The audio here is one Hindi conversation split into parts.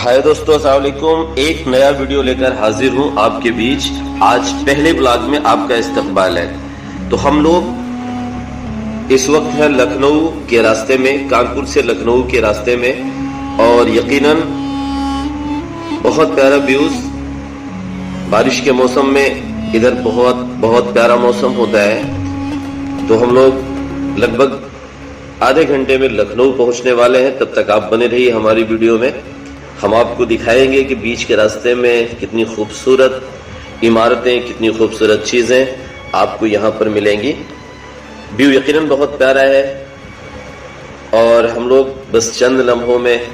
हाय दोस्तों, अस्सलाम वालेकुम। एक नया वीडियो लेकर हाजिर हूँ आपके बीच। आज पहले ब्लॉग में आपका इस्तकबाल है। तो हम लोग इस वक्त हैं लखनऊ के रास्ते में, कानपुर से लखनऊ के रास्ते में, और यकीनन बहुत प्यारा व्यूज। बारिश के मौसम में इधर बहुत प्यारा मौसम होता है। तो हम लोग लगभग आधे घंटे में लखनऊ पहुंचने वाले हैं। तब तक आप बने रहिए हमारी वीडियो में। हम आपको दिखाएंगे कि बीच के रास्ते में कितनी खूबसूरत इमारतें, कितनी खूबसूरत चीजें आपको यहाँ पर मिलेंगी। व्यू यकीनन बहुत प्यारा है और हम लोग बस चंद लम्हों में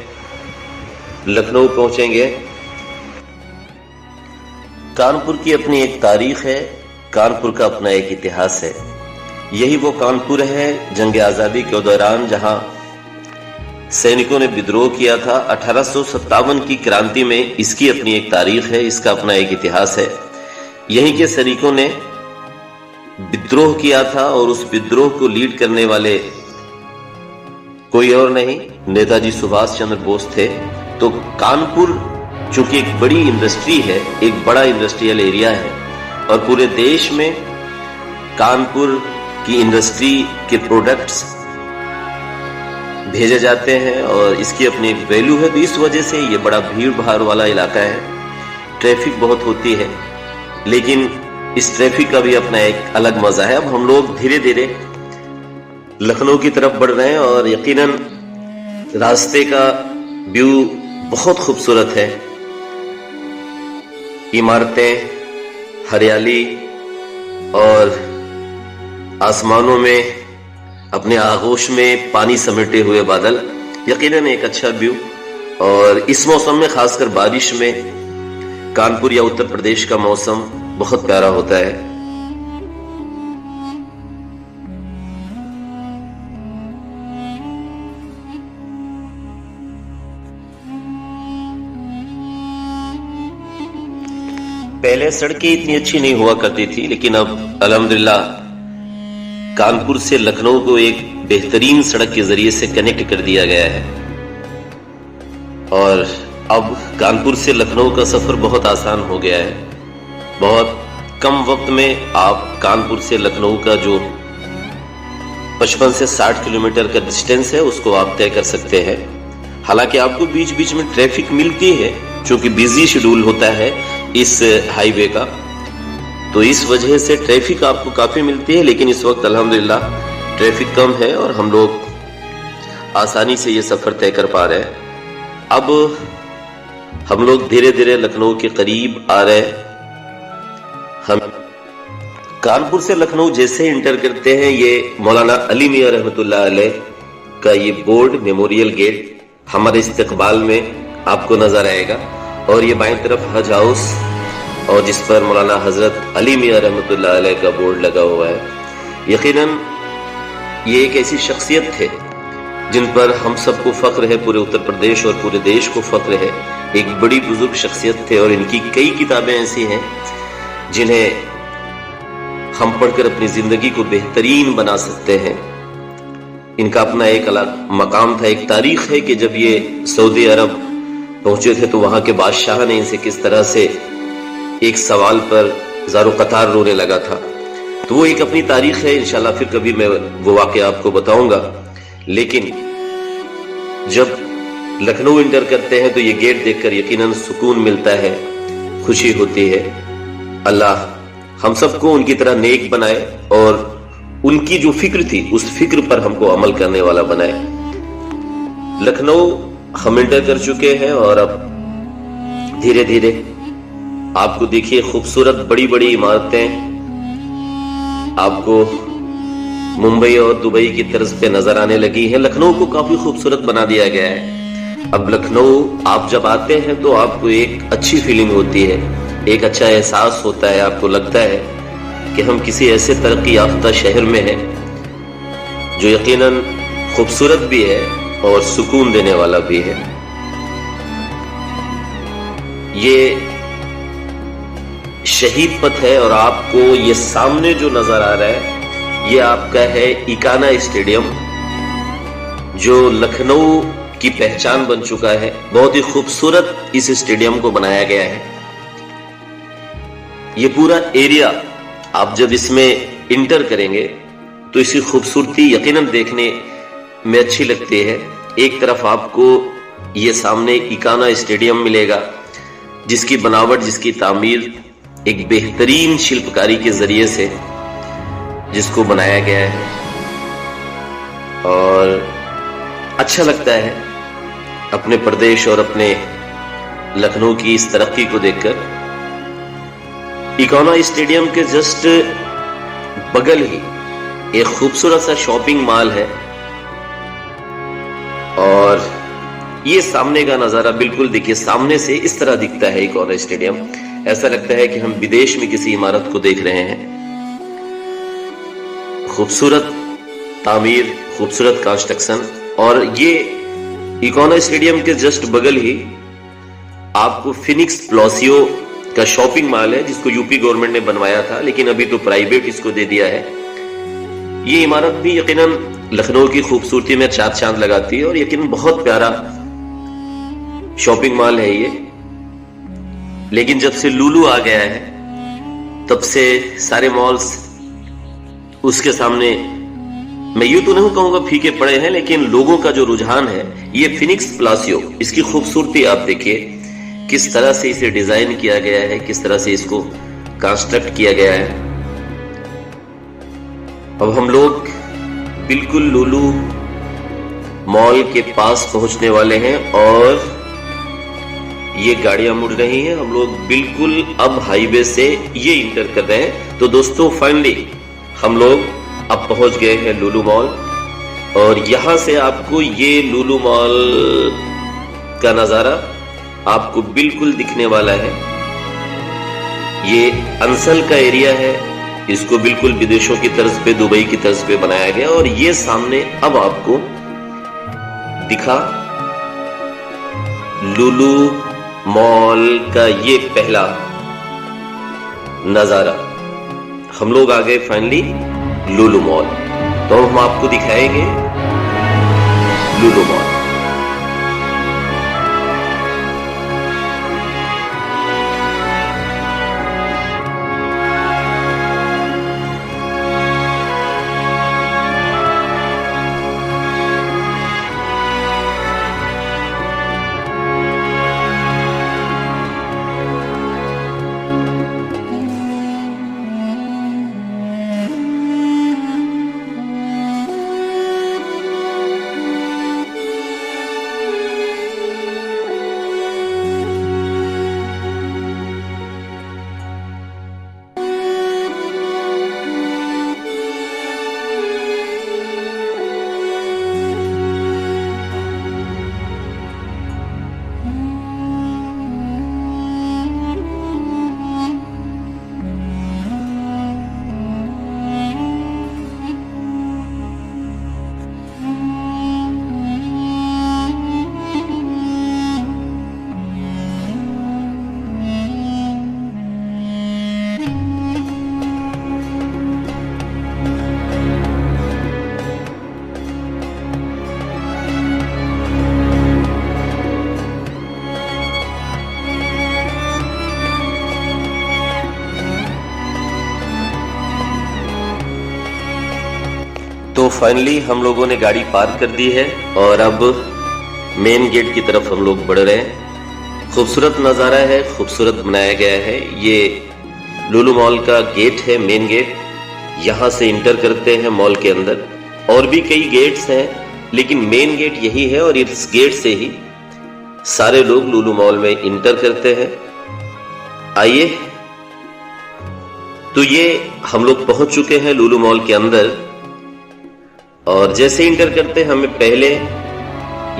लखनऊ पहुंचेंगे। कानपुर की अपनी एक तारीख है, कानपुर का अपना एक इतिहास है। यही वो कानपुर है जंग आज़ादी के दौरान जहां सैनिकों ने विद्रोह किया था। 1857 की क्रांति में इसकी अपनी एक तारीख है, इसका अपना एक इतिहास है। यहीं के सैनिकों ने विद्रोह किया था और उस विद्रोह को लीड करने वाले कोई और नहीं, नेताजी सुभाष चंद्र बोस थे। तो कानपुर चूंकि एक बड़ी इंडस्ट्री है, एक बड़ा इंडस्ट्रियल एरिया है, और पूरे देश में कानपुर की इंडस्ट्री के प्रोडक्ट्स भेजे जाते हैं और इसकी अपनी एक वैल्यू है। तो इस वजह से ये बड़ा भीड़ भाड़ वाला इलाका है, ट्रैफिक बहुत होती है, लेकिन इस ट्रैफिक का भी अपना एक अलग मजा है। अब हम लोग धीरे धीरे लखनऊ की तरफ बढ़ रहे हैं और यकीनन रास्ते का व्यू बहुत खूबसूरत है। इमारतें, हरियाली और आसमानों में अपने आगोश में पानी समेटे हुए बादल, यकीनन एक अच्छा व्यू। और इस मौसम में, खासकर बारिश में, कानपुर या उत्तर प्रदेश का मौसम बहुत प्यारा होता है। पहले सड़कें इतनी अच्छी नहीं हुआ करती थी, लेकिन अब अल्हम्दुलिल्लाह कानपुर से लखनऊ को एक बेहतरीन सड़क के जरिए से कनेक्ट कर दिया गया है और अब कानपुर से लखनऊ का सफर बहुत आसान हो गया है। बहुत कम वक्त में आप कानपुर से लखनऊ का जो 55 से 60 किलोमीटर का डिस्टेंस है उसको आप तय कर सकते हैं। हालांकि आपको बीच बीच में ट्रैफिक मिलती है, क्योंकि बिजी शेड्यूल होता है इस हाईवे का, तो इस वजह से ट्रैफिक आपको काफी मिलती है। लेकिन इस वक्त अल्हम्दुलिल्लाह ट्रैफिक कम है और हम लोग आसानी से ये सफर तय कर पा रहे हैं। अब हम लोग धीरे धीरे लखनऊ के करीब आ रहे हैं। हम कानपुर से लखनऊ जैसे इंटर करते हैं, ये मौलाना अली मियां रहमतुल्लाह अलैह का ये बोर्ड, मेमोरियल गेट हमारे इस्तकबाल में आपको नजर आएगा। और ये बाईं तरफ हज हाउस, और जिस पर मौलाना हजरत अली मियां रहमतुल्लाह अलैह का बोर्ड लगा हुआ है। यकीनन ये एक ऐसी शख्सियत थे जिन पर हम सबको फख्र है, पूरे उत्तर प्रदेश और पूरे देश को फख्र है। एक बड़ी बुजुर्ग शख्सियत थे और इनकी कई किताबें ऐसी हैं जिन्हें हम पढ़कर अपनी जिंदगी को बेहतरीन बना सकते हैं। इनका अपना एक अलग मकाम था। एक तारीख है कि जब ये सऊदी अरब पहुंचे थे तो वहां के बादशाह ने इनसे किस तरह से एक सवाल पर ज़ारो कतार रोने लगा था। तो वो एक अपनी तारीख है, इंशाल्लाह फिर कभी मैं वो वाक़या आपको बताऊंगा। लेकिन जब लखनऊ इंटर करते हैं तो ये गेट देखकर यकीनन सुकून मिलता है, खुशी होती है। अल्लाह हम सबको उनकी तरह नेक बनाए और उनकी जो फिक्र थी उस फिक्र पर हमको अमल करने वाला बनाए। लखनऊ हम इंटर कर चुके हैं और अब धीरे धीरे आपको देखिए खूबसूरत बड़ी बड़ी इमारतें आपको मुंबई और दुबई की तर्ज पे नजर आने लगी हैं। लखनऊ को काफी खूबसूरत बना दिया गया है। अब लखनऊ आप जब आते हैं तो आपको एक अच्छी फीलिंग होती है, एक अच्छा एहसास होता है। आपको लगता है कि हम किसी ऐसे तरक्की याफ्ता शहर में हैं जो यकीनन खूबसूरत भी है और सुकून देने वाला भी है। ये शहीद पथ है और आपको ये सामने जो नजर आ रहा है ये आपका है इकाना स्टेडियम, जो लखनऊ की पहचान बन चुका है। बहुत ही खूबसूरत इस स्टेडियम को बनाया गया है। ये पूरा एरिया आप जब इसमें इंटर करेंगे तो इसकी खूबसूरती यकीनन देखने में अच्छी लगती है। एक तरफ आपको ये सामने इकाना स्टेडियम मिलेगा, जिसकी बनावट, जिसकी तामीर एक बेहतरीन शिल्पकारी के जरिए से जिसको बनाया गया है और अच्छा लगता है अपने प्रदेश और अपने लखनऊ की इस तरक्की को देखकर। इकाना स्टेडियम के जस्ट बगल ही एक खूबसूरत सा शॉपिंग मॉल है और ये सामने का नजारा बिल्कुल देखिए, सामने से इस तरह दिखता है इकाना स्टेडियम। ऐसा लगता है कि हम विदेश में किसी इमारत को देख रहे हैं। खूबसूरत तामीर, खूबसूरत कंस्ट्रक्शन। और ये इकाना स्टेडियम के जस्ट बगल ही आपको फिनिक्स प्लासियो का शॉपिंग मॉल है, जिसको यूपी गवर्नमेंट ने बनवाया था, लेकिन अभी तो प्राइवेट इसको दे दिया है। ये इमारत भी यकीनन लखनऊ की खूबसूरती में चार चांद लगाती है और यकीनन बहुत प्यारा शॉपिंग मॉल है ये। लेकिन जब से लुलु आ गया है तब से सारे मॉल्स उसके सामने, मैं यूं तो नहीं कहूंगा फीके पड़े हैं, लेकिन लोगों का जो रुझान है ये फिनिक्स प्लासियो, इसकी खूबसूरती आप देखिए, किस तरह से इसे डिजाइन किया गया है, किस तरह से इसको कंस्ट्रक्ट किया गया है। अब हम लोग बिल्कुल लुलु मॉल के पास पहुंचने वाले हैं और ये गाड़ियां मुड़ रही हैं। हम लोग बिल्कुल अब हाईवे से ये इंटर कर रहे हैं। तो दोस्तों, फाइनली हम लोग अब पहुंच गए हैं लुलु मॉल और यहां से आपको ये लुलु मॉल का नजारा आपको बिल्कुल दिखने वाला है। ये अंसल का एरिया है, इसको बिल्कुल विदेशों की तर्ज पे, दुबई की तर्ज पे बनाया गया और ये सामने अब आपको दिखा लुलु मॉल का ये पहला नजारा। हम लोग आ गए फाइनली लुलु मॉल। तो हम आपको दिखाएंगे लुलु मॉल। तो फाइनली हम लोगों ने गाड़ी पार्क कर दी है और अब मेन गेट की तरफ हम लोग बढ़ रहे हैं। खूबसूरत नज़ारा है, खूबसूरत बनाया गया है। ये लुलु मॉल का गेट है, मेन गेट। यहाँ से इंटर करते हैं मॉल के अंदर। और भी कई गेट्स हैं, लेकिन मेन गेट यही है और इस गेट से ही सारे लोग लुलु मॉल में इंटर करते हैं। आइए, तो ये हम लोग पहुंच चुके हैं लुलु मॉल के अंदर और जैसे इंटर करते हैं हमें पहले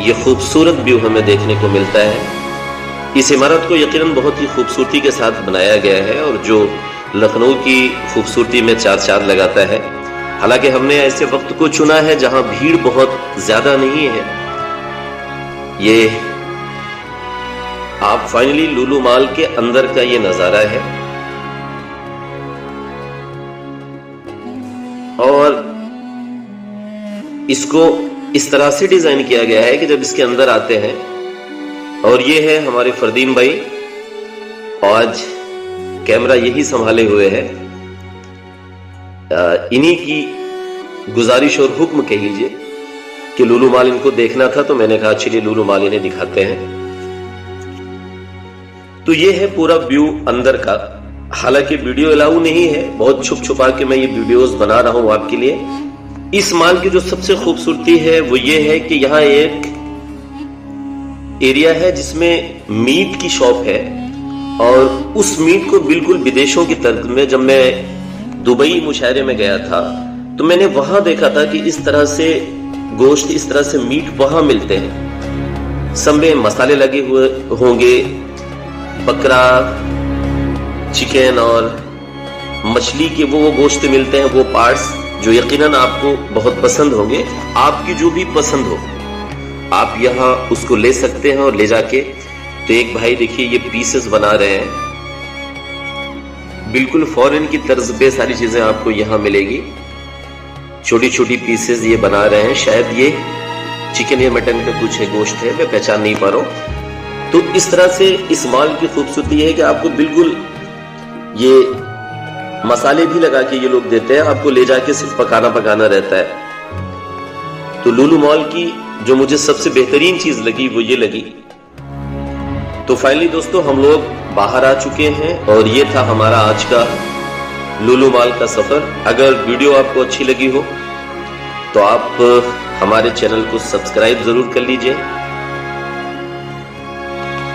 ये खूबसूरत व्यू हमें देखने को मिलता है। इस इमारत को यकीनन बहुत ही खूबसूरती के साथ बनाया गया है और जो लखनऊ की खूबसूरती में चार चांद लगाता है। हालांकि हमने ऐसे वक्त को चुना है जहां भीड़ बहुत ज्यादा नहीं है। ये आप फाइनली लुलु मॉल के अंदर का ये नजारा है और इसको इस तरह से डिजाइन किया गया है कि जब इसके अंदर आते हैं, और ये है हमारे फरदीन भाई, आज कैमरा यही संभाले हुए है। इन्हीं की गुजारिश और हुक्म कह लीजिए कि लुलु मॉल इनको देखना था, तो मैंने कहा चलिए लुलु मॉल इन्हें दिखाते हैं। तो ये है पूरा व्यू अंदर का। हालांकि वीडियो अलाउ नहीं है, बहुत छुप छुपा के मैं ये वीडियोस बना रहा हूं आपके लिए। इस मॉल की जो सबसे खूबसूरती है वो ये है कि यहाँ एक एरिया है जिसमें मीट की शॉप है, और उस मीट को बिल्कुल विदेशों की तर्ज में, जब मैं दुबई मुशायरे में गया था तो मैंने वहां देखा था कि इस तरह से गोश्त, इस तरह से मीट वहां मिलते हैं। सब में मसाले लगे हुए होंगे, बकरा, चिकन और मछली के वो गोश्त मिलते हैं, वो पार्ट्स जो यकीनन आपको बहुत पसंद होंगे। आपकी जो भी पसंद हो आप यहाँ उसको ले सकते हैं और ले जाके। तो एक भाई देखिए ये पीसेस बना रहे हैं, बिल्कुल फॉरेन की तर्ज पे सारी चीजें आपको यहाँ मिलेगी। छोटी छोटी पीसेस ये बना रहे हैं, शायद ये चिकन या मटन का कुछ है गोश्त है, मैं पहचान नहीं पा रहा हूं। तो इस तरह से इस मॉल की खूबसूरती है कि आपको बिल्कुल ये मसाले भी लगा के ये लोग देते हैं, आपको ले जाके सिर्फ पकाना रहता है। तो लुलु मॉल की जो मुझे सबसे बेहतरीन चीज लगी वो ये लगी। तो फाइनली दोस्तों हम लोग बाहर आ चुके हैं, और ये था हमारा आज का लुलु मॉल का सफर। अगर वीडियो आपको अच्छी लगी हो तो आप हमारे चैनल को सब्सक्राइब जरूर कर लीजिए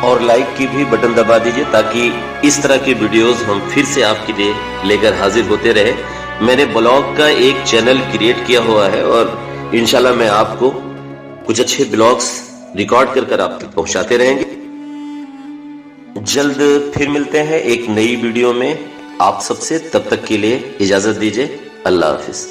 और लाइक की भी बटन दबा दीजिए, ताकि इस तरह के वीडियोस हम फिर से आपके लिए लेकर हाजिर होते रहे। मैंने ब्लॉग का एक चैनल क्रिएट किया हुआ है, और इंशाल्लाह मैं आपको कुछ अच्छे ब्लॉग्स रिकॉर्ड कर आप तक पहुंचाते रहेंगे। जल्द फिर मिलते हैं एक नई वीडियो में आप सबसे, तब तक के लिए इजाजत दीजिए। अल्लाह हाफिज।